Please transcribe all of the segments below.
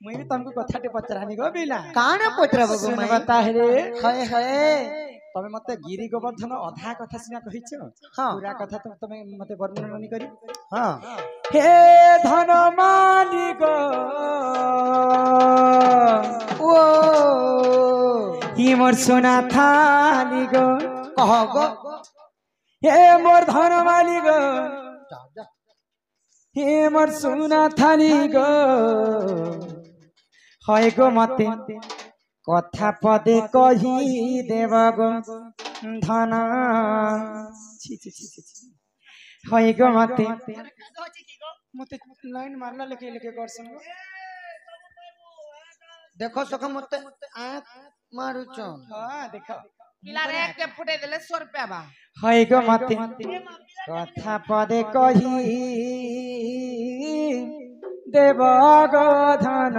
मुई भी तुमको कथाटे पचरानी गो बिना काना पचराबो गो सुन माई बता हे हाय हाय तमे मते गिरी गोवर्धन अधा कथा सिना कहिছো हां पूरा कथा तो तमे मते वर्णन नहीं करी हां हे धन मालिक ओ ही मोर सोना थाली गो कह गो हे मोर धन मालिक हे मोर सोना थाली गो হয় গো মতে কথা পদে কহি দেব গো ধন হয় গো মতে মতে লাইন মারলা লিখে লিখে করছেন देखो सखा मते आंख मारुचन हां देखो पिलारे एक के फुटे देले 100 रुपया बा হয় গো মতে কথা পদে কহি দেব গো ধন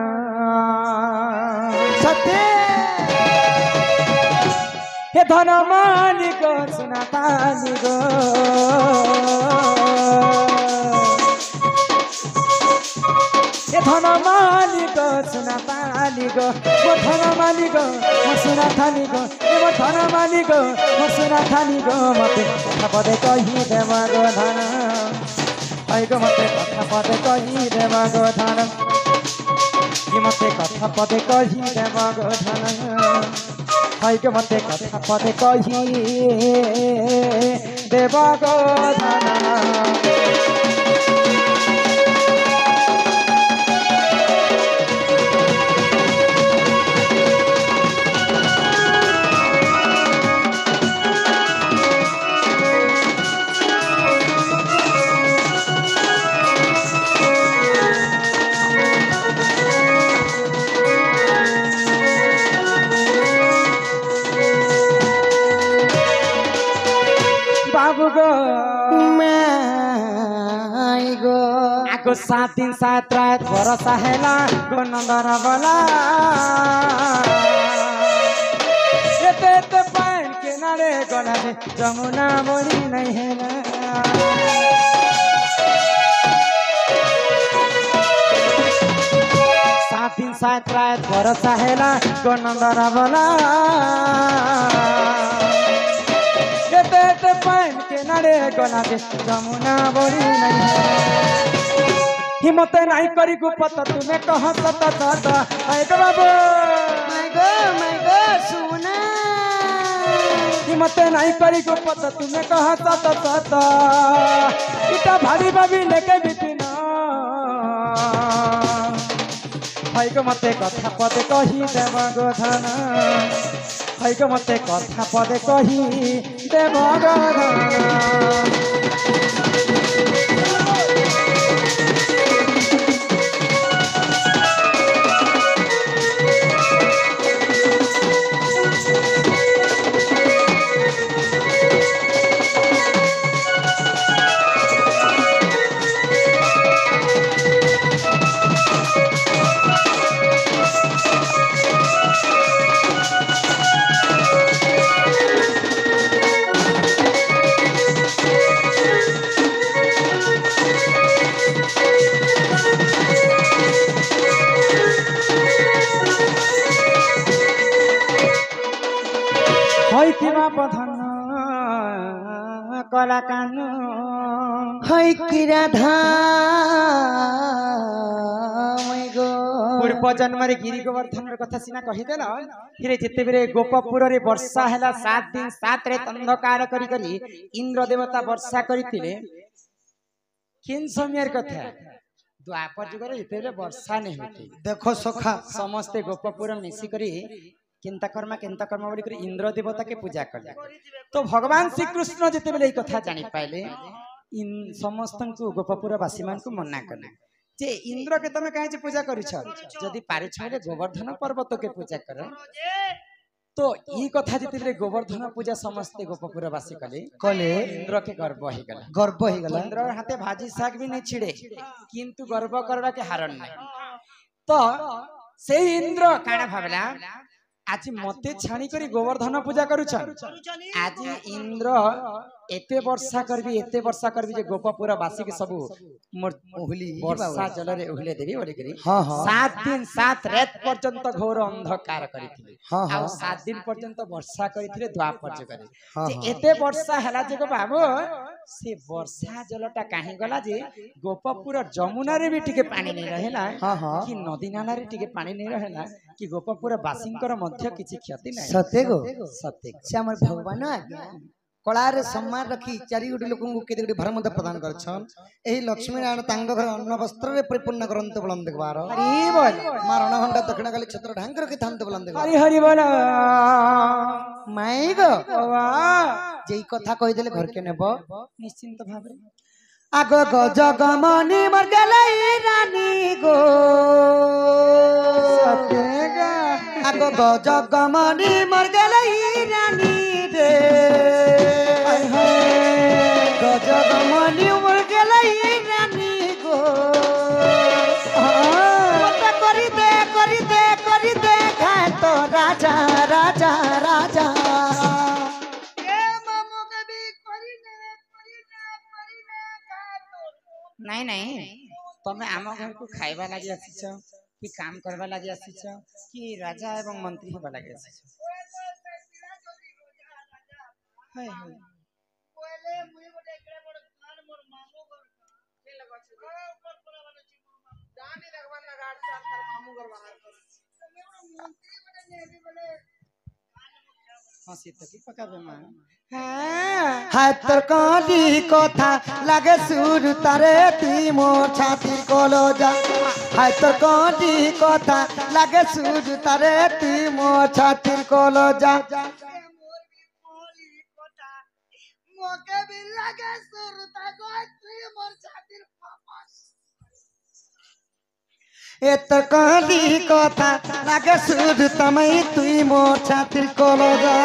सत्य हे धन मालिक सुना ताली गो हे धन मालिक सुना ताली गो वो धन मालिक वो सुना थाली गो वो धन मालिक वो सुना थाली गो मते कथा पदे कही देव गो धन है गो मते कथा पदे कही देव गो धन मते कथा पदे कही देव गो धन है गो मते कथा पदे कही देव गो धन बाबू गो माई गो आगो 7 दिन 7 रात भरोसा हेला गो नंदर बला एते एते पान के नारे गला में जमुना मोरी नहीं हेला सात दिन 7 रात भरोसा हेला गो नंदर बला पान के नारे गला के जमुना बोरी नहीं हिम्मत नहीं करी गुपत तुम्हें कह सत सत आए गो बाबू माई गो सुना हिम्मत नहीं करी गुपत तुम्हें कह सत सत इटा भारी बाबी लेके बिपिना भाई गो मते कथा पदे कही देव गो धन है गो मते कथा पदे कही देव गो धन किमा पधन कला कानु है कि राधा माई गो पूर्व जन्म रे गिरी गोवर्धन कथा सिना कहि देला फिर जेते बेरे गोपपुर रे वर्षा हैला 7 दिन 7 रे अंधकार करी करी इंद्र देवता वर्षा करितिले किन समयर कथा द्वापर जुग रे जेते बेरे वर्षा नहीं होती देखो सखा समस्त गोपपुर मिसी करी किंता कर्मा बोली कर इंद्र देवता के पूजा कर तो भगवान श्री कृष्ण जिते बेले कथा जानी पाइले इन समस्त को गोपपुर वासी मान को मना करना जे इंद्र के तमे काहे पूजा करिछ जदि पारिछ बेले गोवर्धन पर्वत के पूजा कर तो ई कथा जिते बेले गोवर्धन पूजा समस्त गोपपुर वासी कले इंद्र के गर्व हो गला इंद्र हाथे भाजी साग भी नहीं छिड़े किंतु गर्व करवा के हारन नहीं तो से इंद्र काना भाबला आज मते छाणी करी गोवर्धन पूजा करूछ आज इंद्र एते वर्षा करबी जे गोपपुर वासी के सब मोर वर्षा जल रे उहिले देबी बोली करी 7 दिन 7 रात पर्यंत घोर अंधकार करिथिले आ 7 दिन पर्यंत वर्षा करिथिले द्वापर जगरे जे एते वर्षा हला जे बाबू से वर्षा जलटा काहे गला जे गोपपुर जमुना रे भी टिके पानी नहीं रहेला कि नदी नाला रे टिके पानी नहीं रहेला कि गोपपुर वासिंकर मध्य किछि क्षति नहीं सत्य गो सत्य से हमर भगवान आज्ञा कलारे सम्मान रखी चारि गोटी लोक केते गोटी भर मध्य प्रदान करछन एही लक्ष्मी नारायण तांग घर अन्न वस्त्र रे परिपूर्ण करंत बुलंद देखबार हरि बोल मारण घंटा दक्षिण काली छत्र ढांग रखी थांत बुलंद देखबार हरि हरि बोल माई गो वाह जेई कथा कहि देले घर के नेबो निश्चिंत भाबरे आगो गजगमनी मर गेलै रानी गो सतेगा आगो गजगमनी मर गेलै रानी रे गजगमनी मर गेलै रानी गो मत करी दे खाए तो राजा राजा राजा नहीं नहीं तमे आम घर को खाइबा लागि आसीछ कि काम करबा लागि आसीछ कि राजा एवं मंत्री होबा लागि आसीछ हाय हाय बोले मुई गोटे एकड़े बड़ कान मोर मामू घर के लगछ ऊपर पूरा बने छी जानी देखबा ना गाड़ साल कर मामू घर बाहर कर तमे बड़ मंत्री बने नेबी बोले हसी त की पकाबे मां हाय तर काली कथा लागे सुर तारे तुई मोर छातिर कोलो जा हाय तर काली कथा लागे सुर तारे तुई मोर छातिर कोलो जा मोर भी कोली कोटा मोके भी लागे सुरता गो तुई मोर छातिर वापस ए तर काली कथा लागे सुर तमई तुई मोर छातिर कोलो जा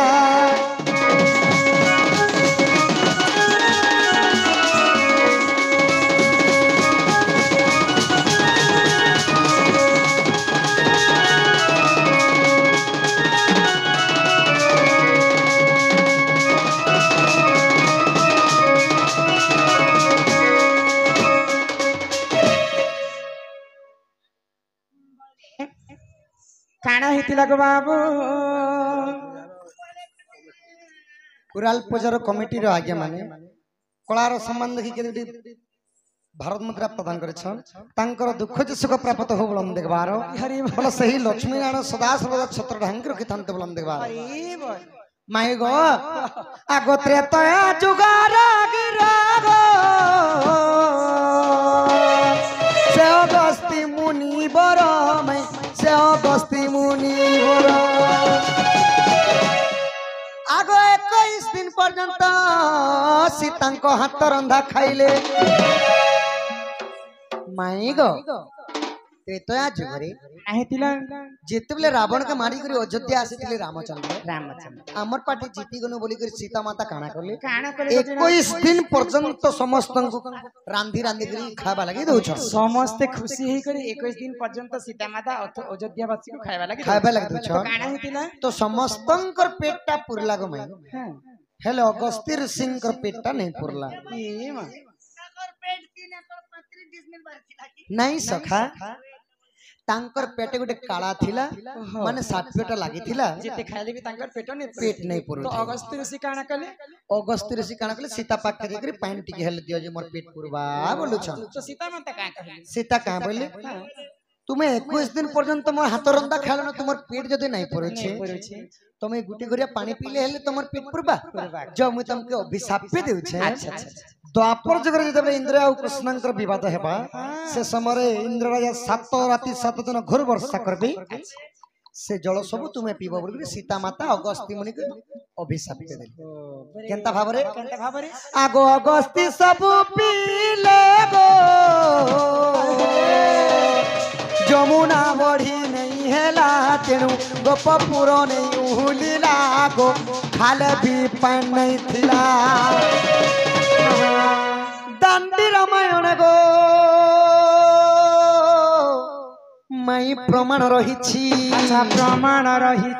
काना हितिला गो बाबू कुराल पूजार कमिटी रो आज्ञा माने कलार सम्मान देखि के भारत मुद्रा प्रदान करेछन तांकर दुख जे सुख प्राप्त हो बुलंद देखबार बोला सही लक्ष्मी नारायण सदा सर्वदा छत्र ढांग रखि थांत बुलंद देखबार हरि बोल माई गो आगो त्रेतया जुगार गिराग से अगस्ती मुनि बर मै से अगस्ती मुनि बर आगो 21 दिन पर्यंत सीतांको हाथ रंधा खाइले माई गो त्रेतया जुगरे आहितिला जेतेबले रावण के मारी करी अयोध्या आसीथिले रामचंद्र आमर पार्टी जीती गनो बोली कर सीता माता काना करले काना करे 21 दिन पर्यंत समस्त रांधी रांधी करी खाबा लागि दउछ समस्त खुशी ही करे 21 दिन पर्यंत सीता माता अयोध्या वासी को खाइबा लागि दउछ काना हितिला तो समस्तंकर पेटटा पुरला गो माई हां हेले अगस्तिर सिंह कर पेटटा नहीं पुरला ए मां नकर पेट 3 एकर 35 दिन बार खिला नहीं सखा तांकर पेटे गोटे काला थिला माने 60 पेटा लागि थिला जेते खाइले भी तांकर पेट नहीं पुरु तो अगस्त ऋषि काना कले अगस्तिर ऋषि काना कले सीता पाक के करी पानी टिके हेल दियो जे मोर पेट पुरबा बोलु छ तो सीता माता का कहले सीता कहां बोले तुम्हें 21 दिन पर्यंत मोर हाथ रंदा खालो न तुमर पेट जदि नहीं पुरु छे तुम्हें गुटी गुरिया पानी पीले हेले तुमर पेट पुरबा जो मु तुमके अभिशाप पे देउ छे अच्छा द्वापर जगरे जब इंद्र और कृष्णंकर विवाद हेबा से समय इंद्र राजा 7 राति 7 दिन घोर वर्षा करबे से जल सब तुम्हें पीबो बोली सीता माता अगस्ती मुनि के अभिशाप के देले केनता भाबरे आगो अगस्ती सब पीले गो जमुना बढ़ी नहीं हेला तेणु गोपपुर नहीं उहुलिला गो खाले भी पान नहीं थिला दांडी रामायण गो माई प्रमाण रही अच्छा प्रमाण रही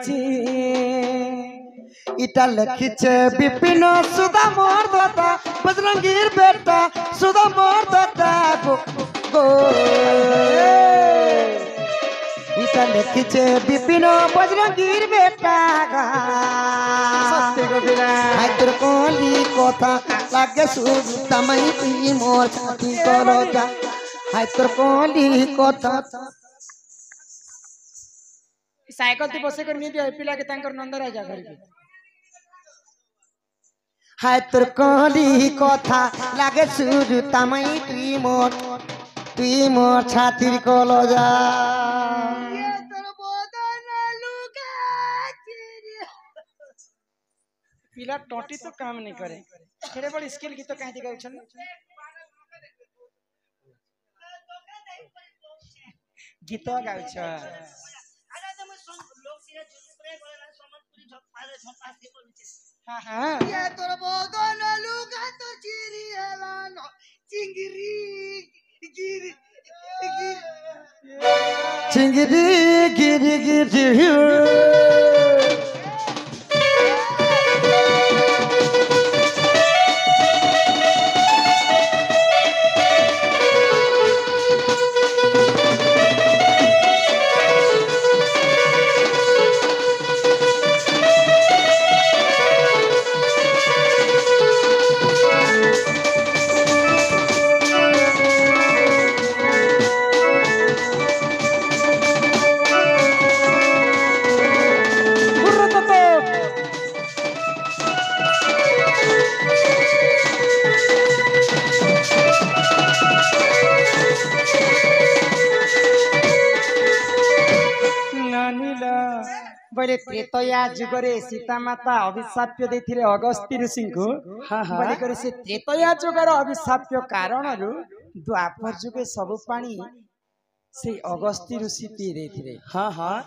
इटा लिखिছে विपिन सुधा मोर दादा बजरंगीर बेटा सुधा मोर दादा गो इटा लिखिছে विपिन बजरंगीर बेटा সত্যি কবিরা हाय तोर कोली कथा लागे सुध तमई तुई मोर छाती कलजा हाय तोर कोली कथा साइकिल ती बसे कर नहीं दिया पिला के तांकर नंद राजा घर के हाय तोर कोली कथा लागे सुध तमई तुई मोर छाती कलजा ये तोर बदन लुका चिरी पिला टोटी तो काम नहीं करे खेरे बड़ स्किल की तो कहीं दिखाई छन गीत गाउ छ आगा त म लोक सिरे जुस्प्रे गरेर समतपुरी झपाले झपासे बोलुछे हां हां ये तोर बदन लुका तो चिरी हला न चिंगरी गिरी चिंगरी गिरी गिरी बोले त्रेतया जुगरे सीता माता अभिशाप्य देथिले अगस्त्य ऋषि को बोले करे से त्रेतया जुगर अभिशाप्य कारणरु द्वापर जुगे सब पानी से अगस्त्य ऋषि पी देथिले हां हां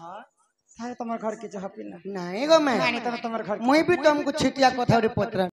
तारे तमर घर के जह पिना नहीं गो मैं नानी तमर घर मुई भी तुमको छिटिया कथा पत्र